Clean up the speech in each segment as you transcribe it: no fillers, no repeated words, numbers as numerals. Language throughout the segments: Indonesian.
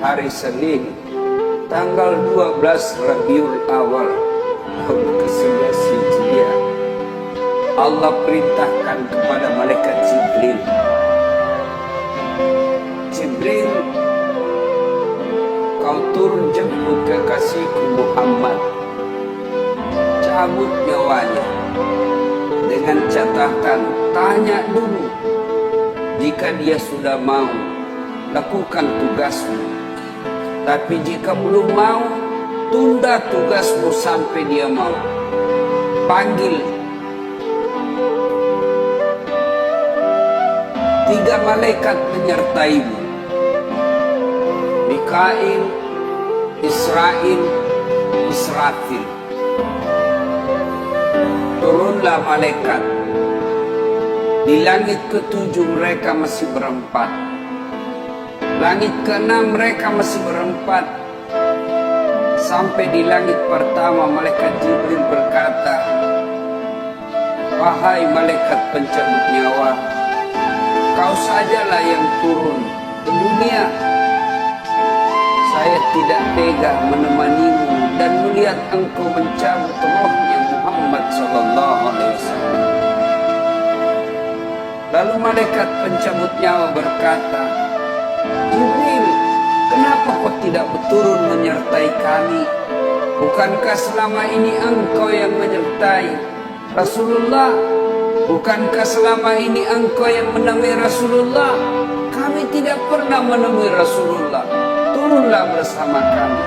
hari Senin, tanggal 12 Rabiul Awal tahun ke-11 Hijriah, Allah perintahkan kepada malaikat Jibril, Jibril, kau turun jemput kekasihku Muhammad, cabut nyawanya, dengan catatan tanya dulu, jika dia sudah mau, lakukan tugasmu. Tapi jika belum mau, tunda tugasmu sampai dia mau. Panggil 3 malaikat menyertaimu, Mikail, Israil, Israfil. Turunlah malaikat. Di langit ke-7 mereka masih berempat. Langit ke-6 mereka masih berempat. Sampai di langit pertama malaikat Jibril berkata, wahai malaikat pencabut nyawa, kau sajalah yang turun ke dunia. Saya tidak tega menemanimu dan melihat engkau mencabut rohnya Muhammad sallallahu alaihi wasallam. Lalu malaikat pencabut nyawa berkata, Jibril, kenapa kau tidak berturun menyertai kami? Bukankah selama ini engkau yang menyertai Rasulullah? Bukankah selama ini engkau yang menemui Rasulullah? Kami tidak pernah menemui Rasulullah. Turunlah bersama kami.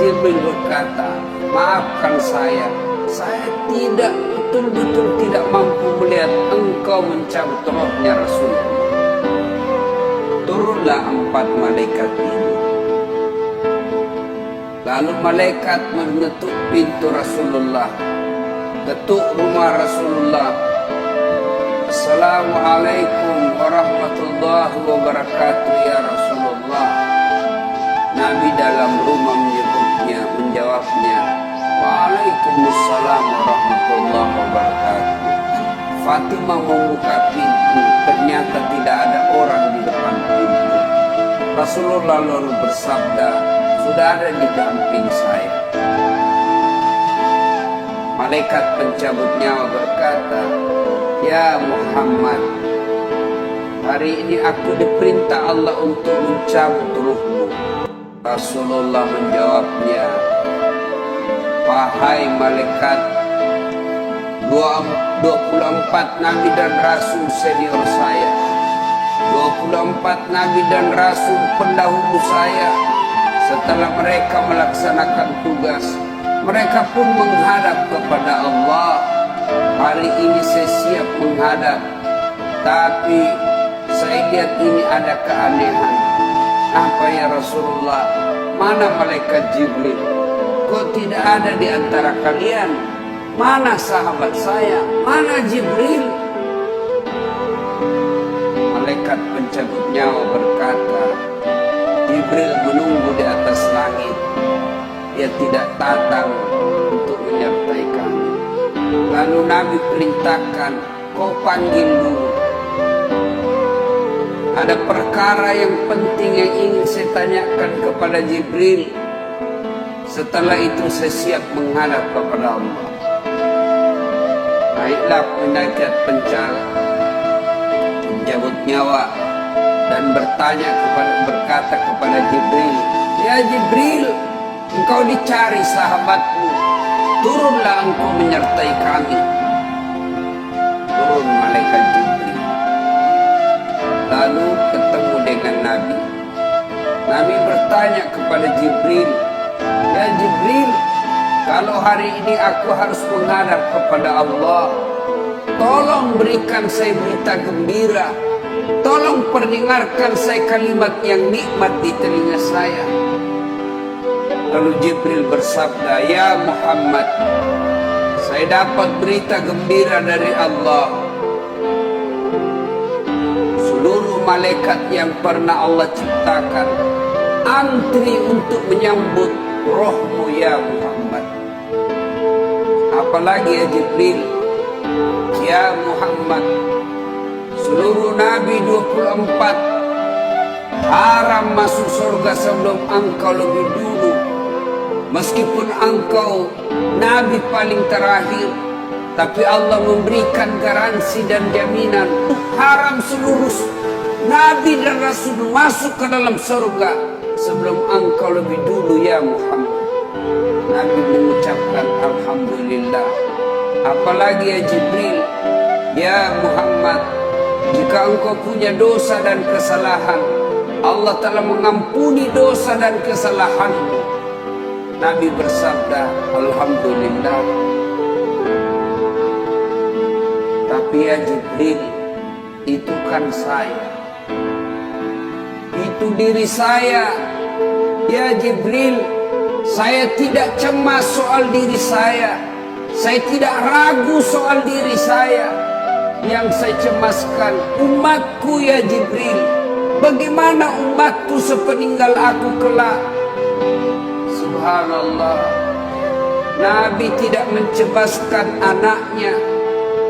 Jibril berkata, maafkan saya tidak betul-betul tidak mampu melihat engkau mencabut rohnya Rasulullah. Turunlah 4 malaikat ini. Lalu malaikat mengetuk pintu Rasulullah, ketuk rumah Rasulullah. Assalamualaikum warahmatullahi wabarakatuh ya Rasulullah. Nabi dalam rumah menjawabnya, Waalaikumsalam warahmatullahi wabarakatuh. Fatimah membuka pintu, ternyata tidak ada orang di depan pintu. Rasulullah lalu bersabda, sudah ada di samping saya. Malaikat pencabut nyawa berkata, ya Muhammad, hari ini aku diperintah Allah untuk mencabut ruhmu. Rasulullah menjawabnya, wahai malaikat, 24 nabi dan rasul senior saya, 24 nabi dan rasul pendahulu saya, setelah mereka melaksanakan tugas, mereka pun menghadap kepada Allah. Hari ini saya siap menghadap, tapi saya lihat ini ada keanehan. Apa ya Rasulullah? Mana malaikat Jibril? Kok tidak ada di antara kalian? Mana sahabat saya? Mana Jibril? Malaikat pencabut nyawa berkata, Jibril menunggu di atas langit. Dia tidak datang untuk menyertai kami. Lalu Nabi perintahkan, kau panggil dulu. Ada perkara yang penting yang ingin saya tanyakan kepada Jibril. Setelah itu saya siap menghadap kepada Allah. Naiklah malaikat pencabut nyawa dan berkata kepada Jibril, ya Jibril, engkau dicari sahabatmu, turunlah engkau menyertai kami. Turun malaikat Jibril, lalu ketemu dengan Nabi. Nabi bertanya kepada Jibril, ya Jibril, kalau hari ini aku harus menghadap kepada Allah, tolong berikan saya berita gembira. Tolong perdengarkan saya kalimat yang nikmat di telinga saya. Lalu Jibril bersabda, ya Muhammad, saya dapat berita gembira dari Allah. Seluruh malaikat yang pernah Allah ciptakan antri untuk menyambut rohmu ya Muhammad. Apalagi ya Jibril, ya Muhammad, seluruh Nabi 24 Haram masuk surga sebelum engkau lebih dulu. Meskipun engkau nabi paling terakhir, tapi Allah memberikan garansi dan jaminan haram seluruh nabi dan rasul masuk ke dalam surga sebelum engkau lebih dulu ya Muhammad. Nabi mengucapkan alhamdulillah. Apalagi ya Jibril, ya Muhammad, jika engkau punya dosa dan kesalahan, Allah telah mengampuni dosa dan kesalahanmu. Nabi bersabda, alhamdulillah. Tapi ya Jibril, itu kan saya, itu diri saya. Ya Jibril, saya tidak cemas soal diri saya. Saya tidak ragu soal diri saya. Yang saya cemaskan umatku ya Jibril. Bagaimana umatku sepeninggal aku kelak? Subhanallah. Nabi tidak mencemaskan anaknya.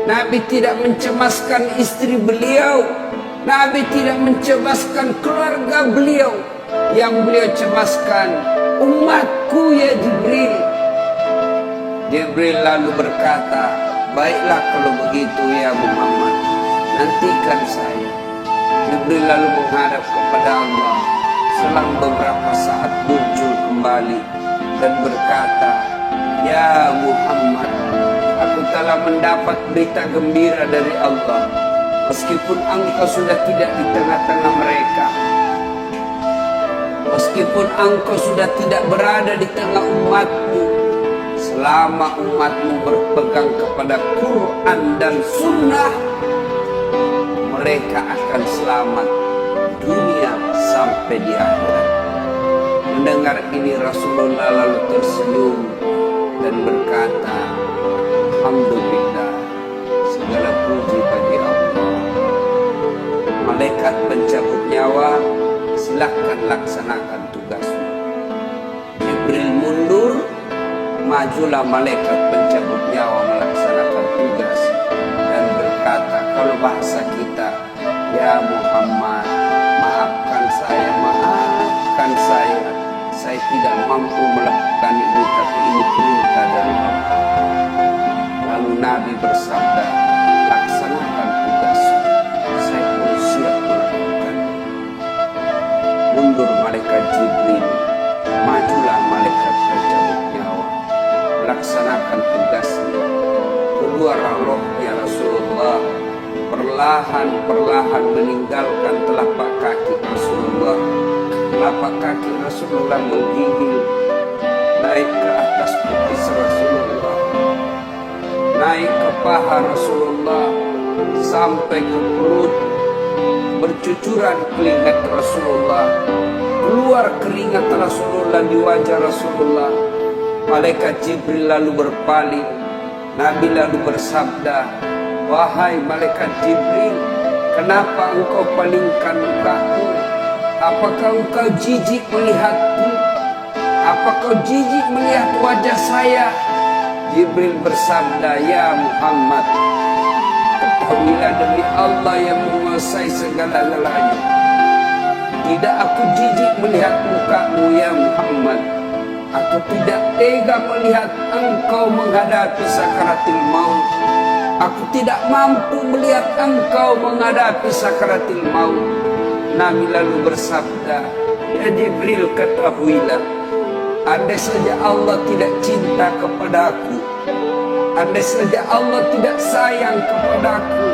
Nabi tidak mencemaskan istri beliau. Nabi tidak mencemaskan keluarga beliau. Yang beliau cemaskan umatku ya Jibril. Jibril lalu berkata, baiklah kalau begitu ya Muhammad, nantikan saya. Jibril lalu menghadap kepada Allah. Selang beberapa saat muncul kembali dan berkata, ya Muhammad, aku telah mendapat berita gembira dari Allah. Meskipun engkau sudah tidak di tengah-tengah mereka, meskipun engkau sudah tidak berada di tengah umatmu, selama umatmu berpegang kepada Quran dan Sunnah, mereka akan selamat dunia sampai di akhirat. Mendengar ini Rasulullah lalu tersenyum dan berkata, alhamdulillah, segala puji bagi Allah. Malaikat pencabut nyawa, silakan laksanakan tugasmu. Jibril mundur, majulah malaikat pencabut nyawa melaksanakan tugas dan berkata, kalau bahasa kita, ya Muhammad, maafkan saya, saya tidak mampu melakukan ini, tapi ini perintah dari Allah. Lalu Nabi bersabda, laksanakan tugasmu, saya pun siap melakukan. Mundur malaikat Jibril, majulah malaikat pencabut nyawa melaksanakan tugasnya. Keluarlah rohnya Rasulullah, perlahan-perlahan meninggalkan telapak kaki Rasulullah. Telapak kaki Rasulullah menggigil naik ke atas betis Rasulullah, naik ke paha Rasulullah, sampai ke perut. Bercucuran keringat Rasulullah, keluar keringat Rasulullah di wajah Rasulullah. Malaikat Jibril lalu berpaling. Nabi lalu bersabda, wahai malaikat Jibril, kenapa engkau palingkan mukamu? Apakah engkau jijik melihatku? Apakah jijik melihat wajah saya? Jibril bersabda, ya Muhammad, ketahuilah demi Allah yang menguasai segala-galanya, tidak aku jijik melihat mukamu ya Muhammad. Aku tidak tega melihat engkau menghadapi sakaratil maut. Aku tidak mampu melihat engkau menghadapi sakaratil maut. Nabi lalu bersabda, ya Jibril, ketahuilah, andai saja Allah tidak cinta kepadaku, andai saja Allah tidak sayang kepadaku,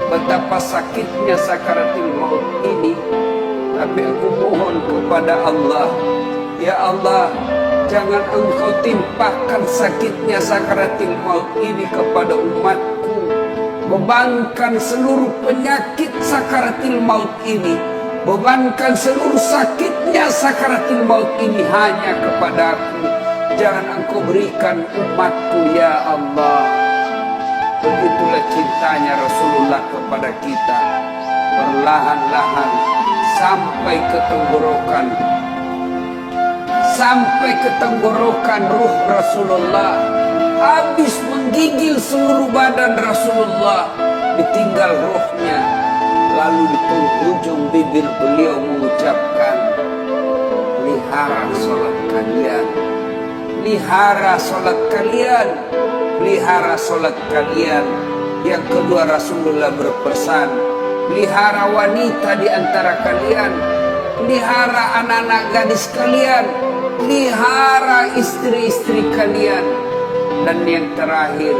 betapa sakitnya sakaratil maut ini. Tapi aku mohon kepada Allah, ya Allah, jangan engkau timpakan sakitnya sakaratil maut ini kepada umatku. Bebankan seluruh penyakit sakaratil maut ini, bebankan seluruh sakitnya sakaratil maut ini hanya kepadaku. Jangan engkau berikan umatku ya Allah. Begitulah cintanya Rasulullah kepada kita. Perlahan-lahan sampai ke tenggorokan, sampai ke tenggorokan ruh Rasulullah, habis menggigil seluruh badan Rasulullah, ditinggal ruhnya. Lalu di penghujung bibir beliau mengucapkan ucapkan, pelihara sholat kalian, pelihara sholat kalian, pelihara sholat kalian. Yang kedua, Rasulullah berpesan, pelihara wanita di antara kalian, pelihara anak-anak gadis kalian, pelihara istri-istri kalian. Dan yang terakhir,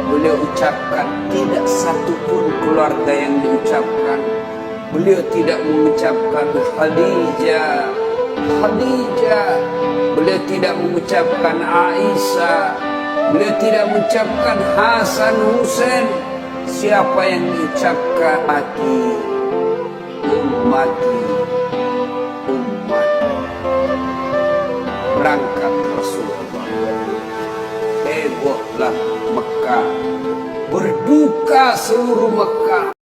beliau ucapkan, tidak satu pun keluarga yang diucapkan. Beliau tidak mengucapkan Khadijah, Khadijah. Beliau tidak mengucapkan Aisyah. Beliau tidak mengucapkan Hasan, Husain. Siapa yang diucapkan? Mati, ummati, ummati. Berangkat Rasulullah, hebohlah Mekah, berduka seluruh Mekah.